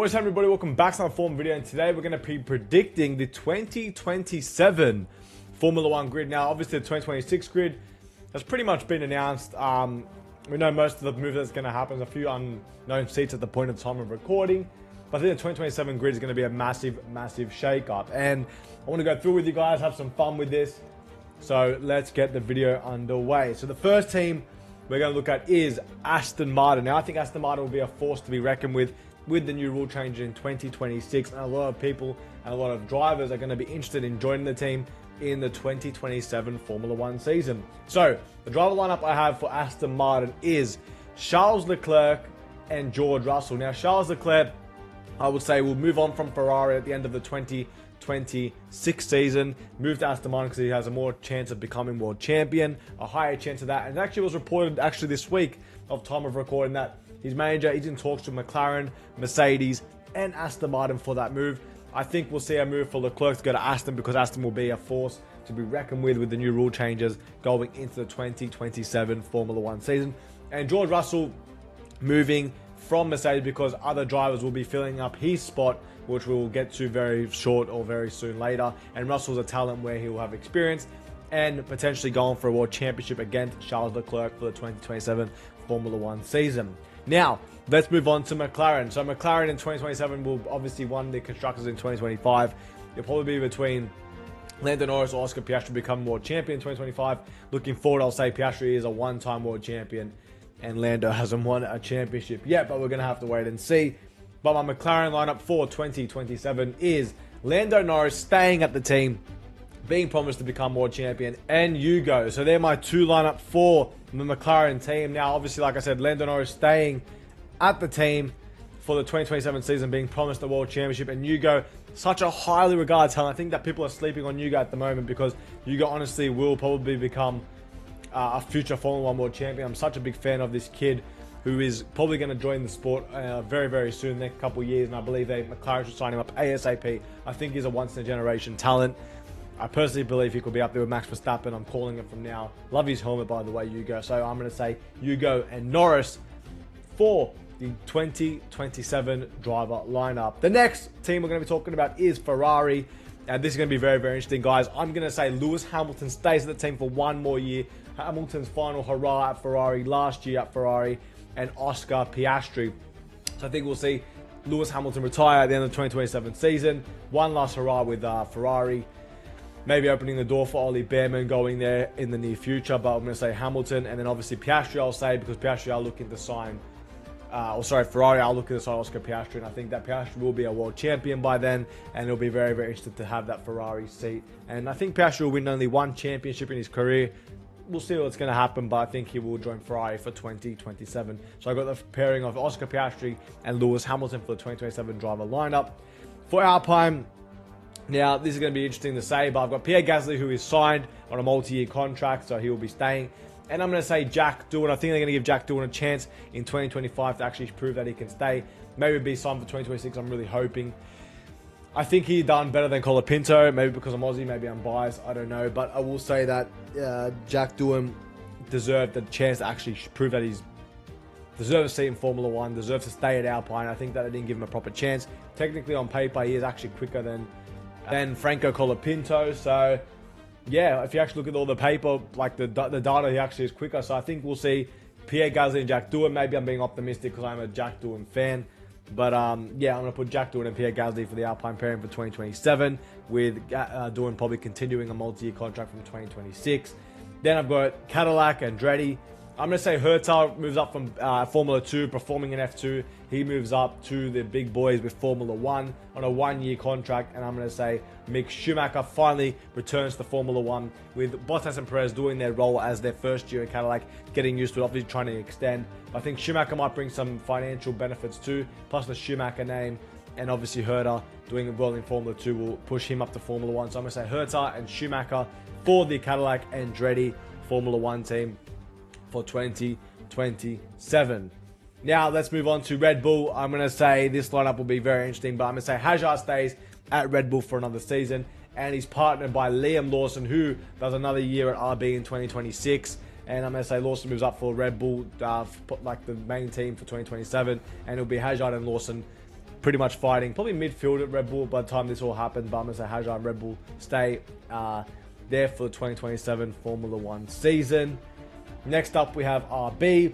What's up, everybody? Welcome back to another Formula video, and today we're going to be predicting the 2027 Formula 1 grid. Now, obviously, the 2026 grid has pretty much been announced. We know most of the move that's going to happen. There's a few unknown seats at the point of time of recording, but I think the 2027 grid is going to be a massive shake-up. And I want to go through with you guys, have some fun with this. So let's get the video underway. So the first team we're going to look at is Aston Martin. Now, I think Aston Martin will be a force to be reckoned with the new rule change in 2026, and a lot of people and a lot of drivers are going to be interested in joining the team in the 2027 Formula 1 season. So the driver lineup I have for Aston Martin is Charles Leclerc and George Russell. Now, Charles Leclerc, I would say, will move on from Ferrari at the end of the 2026 season, move to Aston Martin because he has a more chance of becoming world champion, a higher chance of that. And it actually was reported this week of time of recording that his manager, he's in talks with McLaren, Mercedes, and Aston Martin for that move. I think we'll see a move for Leclerc to go to Aston because Aston will be a force to be reckoned with the new rule changes going into the 2027 Formula 1 season. And George Russell moving from Mercedes because other drivers will be filling up his spot, which we'll get to very short or very soon later. And Russell's a talent where he will have experience and potentially going for a world championship against Charles Leclerc for the 2027 Formula 1 season. Now, let's move on to McLaren. So McLaren in 2027 will obviously win the Constructors in 2025. It'll probably be between Lando Norris or Oscar Piastri become world champion in 2025. Looking forward, I'll say Piastri is a one-time world champion and Lando hasn't won a championship yet, but we're going to have to wait and see. But my McLaren lineup for 2027 is Lando Norris staying at the team, being promised to become world champion, and Hugo. So they're my two lineup for the McLaren team. Now, obviously, like I said, Lando Norris staying at the team for the 2027 season, being promised the world championship, and Hugo, such a highly regarded talent. I think that people are sleeping on Hugo at the moment because Hugo honestly will probably become a future Formula 1 world champion. I'm such a big fan of this kid who is probably going to join the sport very soon, the next couple of years, and I believe McLaren should sign him up ASAP. I think he's a once-in-a-generation talent. I personally believe he could be up there with Max Verstappen. I'm calling it from now. Love his helmet, by the way, Hugo. So I'm going to say Hugo and Norris for the 2027 driver lineup. The next team we're going to be talking about is Ferrari. And this is going to be very interesting, guys. I'm going to say Lewis Hamilton stays at the team for one more year. Hamilton's final hurrah at Ferrari last year at Ferrari, and Oscar Piastri. So I think we'll see Lewis Hamilton retire at the end of the 2027 season. One last hurrah with Ferrari. Maybe opening the door for Ollie Bearman going there in the near future, but I'm going to say Hamilton, and then obviously Piastri I'll say, because Piastri are looking to sign, Ferrari are looking to sign Oscar Piastri, and I think that Piastri will be a world champion by then, and it'll be very interesting to have that Ferrari seat. And I think Piastri will win only one championship in his career. We'll see what's going to happen, but I think he will join Ferrari for 2027. So I got the pairing of Oscar Piastri and Lewis Hamilton for the 2027 driver lineup. For Alpine, now, this is going to be interesting to say, but I've got Pierre Gasly, who is signed on a multi-year contract, so he will be staying. And I'm going to say Jack Doohan. I think they're going to give Jack Doohan a chance in 2025 to actually prove that he can stay. Maybe be signed for 2026, I'm really hoping. I think he done better than Colapinto, maybe because I'm Aussie, maybe I'm biased, I don't know. But I will say that Jack Doohan deserved the chance to actually prove that he's deserves a seat in Formula 1, deserves to stay at Alpine. I think that they didn't give him a proper chance. Technically, on paper, he is actually quicker than Franco Colapinto. So yeah, if you actually look at all the paper, like the data, he actually is quicker. So I think we'll see Pierre Gasly and Jack Doohan. Maybe I'm being optimistic because I'm a Jack Doohan fan, but yeah, I'm going to put Jack Doohan and Pierre Gasly for the Alpine pairing for 2027, with Doohan probably continuing a multi-year contract from 2026. Then I've got Cadillac and Andretti. I'm going to say Hurta moves up from Formula 2, performing in F2. He moves up to the big boys with Formula 1 on a one-year contract. And I'm going to say Mick Schumacher finally returns to Formula 1, with Bottas and Perez doing their role as their first year in Cadillac, getting used to it, obviously trying to extend. I think Schumacher might bring some financial benefits too, plus the Schumacher name. And obviously Hurta doing well in Formula 2 will push him up to Formula 1. So I'm going to say Hurta and Schumacher for the Cadillac and Andretti Formula 1 team for 2027. Now let's move on to Red Bull. I'm going to say this lineup will be very interesting, but I'm going to say Hajar stays at Red Bull for another season, and he's partnered by Liam Lawson, who does another year at RB in 2026. And I'm going to say Lawson moves up for Red Bull, like the main team for 2027, and it'll be Hajar and Lawson pretty much fighting probably midfield at Red Bull by the time this all happens. But I'm going to say Hajar and Red Bull stay there for the 2027 Formula 1 season. Next up, we have RB.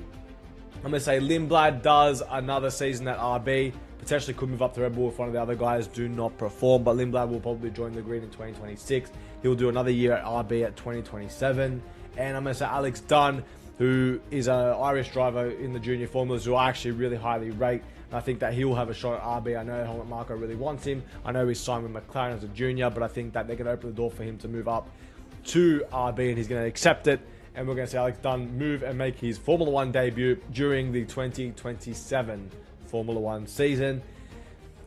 I'm going to say Lindblad does another season at RB. Potentially could move up to Red Bull if one of the other guys do not perform. But Lindblad will probably join the grid in 2026. He'll do another year at RB at 2027. And I'm going to say Alex Dunn, who is an Irish driver in the junior formulas, who I actually really highly rate. And I think that he will have a shot at RB. I know Helmut Marko really wants him. I know he's signed with McLaren as a junior, but I think that they're going to open the door for him to move up to RB, and he's going to accept it. And we're going to see Alex Dunn move and make his Formula 1 debut during the 2027 Formula 1 season.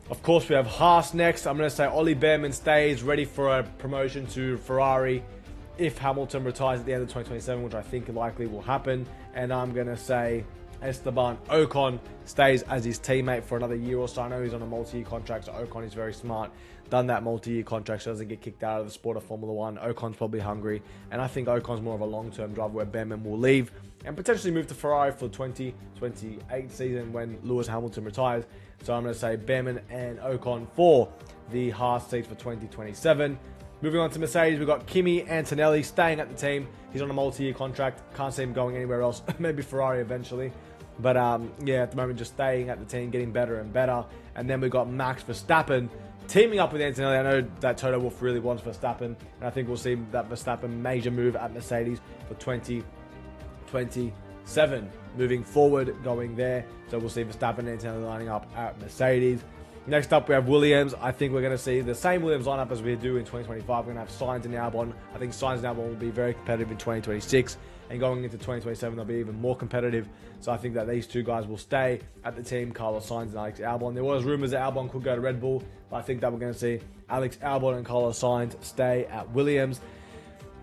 Of course, we have Haas next. I'm going to say Ollie Behrman stays ready for a promotion to Ferrari if Hamilton retires at the end of 2027, which I think likely will happen. And I'm going to say Esteban Ocon stays as his teammate for another year or so. I know he's on a multi-year contract, so Ocon is very smart. Done that multi-year contract so doesn't get kicked out of the sport of Formula 1. Ocon's probably hungry, and I think Ocon's more of a long-term driver where Behrman will leave and potentially move to Ferrari for the 2028 season when Lewis Hamilton retires. So I'm going to say Behrman and Ocon for the Haas seats for 2027. Moving on to Mercedes, we've got Kimi Antonelli staying at the team. He's on a multi-year contract. Can't see him going anywhere else. Maybe Ferrari eventually. But yeah, at the moment, just staying at the team, getting better and better. And then we've got Max Verstappen teaming up with Antonelli. I know that Toto Wolff really wants Verstappen, and I think we'll see that Verstappen major move at Mercedes for 2027. Moving forward, going there. So we'll see Verstappen and Antonelli lining up at Mercedes. Next up, we have Williams. I think we're going to see the same Williams lineup as we do in 2025. We're going to have Sainz and Albon. I think Sainz and Albon will be very competitive in 2026. And going into 2027, they'll be even more competitive. So I think that these two guys will stay at the team, Carlos Sainz and Alex Albon. There was rumors that Albon could go to Red Bull, but I think that we're going to see Alex Albon and Carlos Sainz stay at Williams.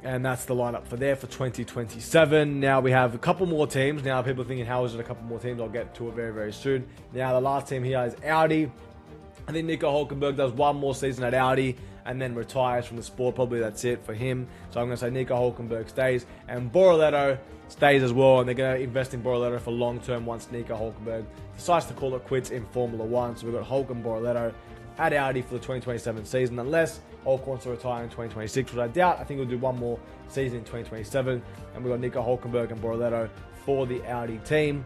And that's the lineup for there for 2027. Now we have a couple more teams. Now people are thinking, how is it a couple more teams? I'll get to it very, very soon. Now the last team here is Audi. I think Nico Hulkenberg does one more season at Audi and then retires from the sport. Probably that's it for him. So I'm going to say Nico Hulkenberg stays. And Bortoleto stays as well. And they're going to invest in Bortoleto for long term once Nico Hulkenberg decides to call it quits in Formula 1. So we've got Hulk and Bortoleto at Audi for the 2027 season. Unless Hulk wants to retire in 2026, which I doubt. I think we'll do one more season in 2027. And we've got Nico Hulkenberg and Bortoleto for the Audi team.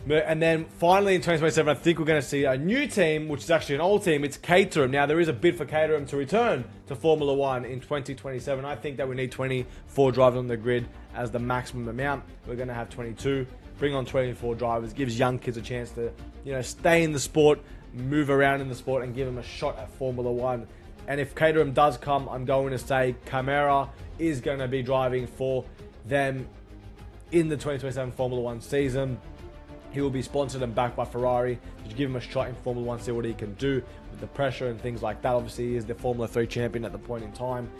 And then finally in 2027, I think we're going to see a new team, which is actually an old team. It's Caterham. Now, there is a bid for Caterham to return to Formula 1 in 2027. I think that we need 24 drivers on the grid as the maximum amount. We're going to have 22. Bring on 24 drivers. Gives young kids a chance to, stay in the sport, move around in the sport, and give them a shot at Formula 1. And if Caterham does come, I'm going to say Camara is going to be driving for them in the 2027 Formula 1 season. He will be sponsored and backed by Ferrari to give him a shot in Formula 1, see what he can do with the pressure and things like that. Obviously, he is the Formula 3 champion at the point in time.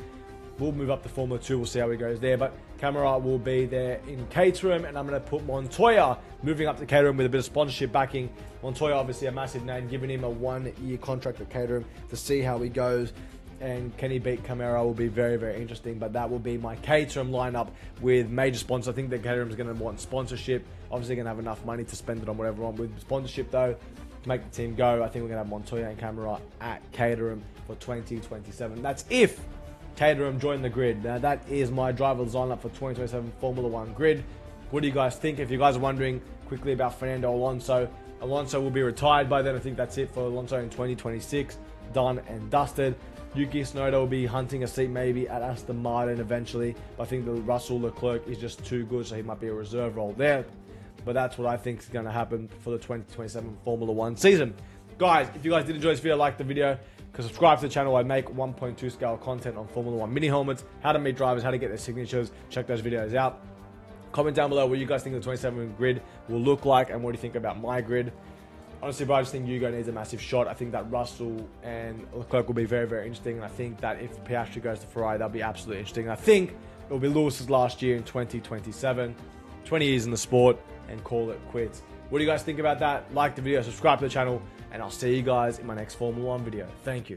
We'll move up to Formula 2. We'll see how he goes there. But Camara will be there in Caterham. And I'm going to put Montoya moving up to Caterham with a bit of sponsorship backing. Montoya, obviously a massive name, giving him a 1-year contract at Caterham to see how he goes. And can he beat Camara will be very, very interesting. But that will be my Caterham lineup with major sponsors. I think that Caterham is going to want sponsorship. Obviously going to have enough money to spend it on whatever on with sponsorship though. To make the team go, I think we're going to have Montoya and Camara at Caterham for 2027. That's if Caterham join the grid. Now that is my driver's lineup for 2027 Formula 1 grid. What do you guys think? If you guys are wondering quickly about Fernando Alonso, Alonso will be retired by then. I think that's it for Alonso in 2026. Done and dusted. Yuki Tsunoda will be hunting a seat maybe at Aston Martin eventually. But I think the Russell Leclerc is just too good, so he might be a reserve role there. But that's what I think is going to happen for the 2027 Formula 1 season. Guys, if you guys did enjoy this video, like the video, subscribe to the channel. I make 1.2 scale content on Formula 1 mini helmets, how to meet drivers, how to get their signatures. Check those videos out. Comment down below what you guys think the 27 grid will look like and what do you think about my grid. Honestly, bro, I just think Hugo needs a massive shot. I think that Russell and Leclerc will be very, very interesting. And I think that if Piastri goes to Ferrari, that'll be absolutely interesting. And I think it will be Lewis's last year in 2027. 20 years in the sport and call it quits. What do you guys think about that? Like the video, subscribe to the channel, and I'll see you guys in my next Formula 1 video. Thank you.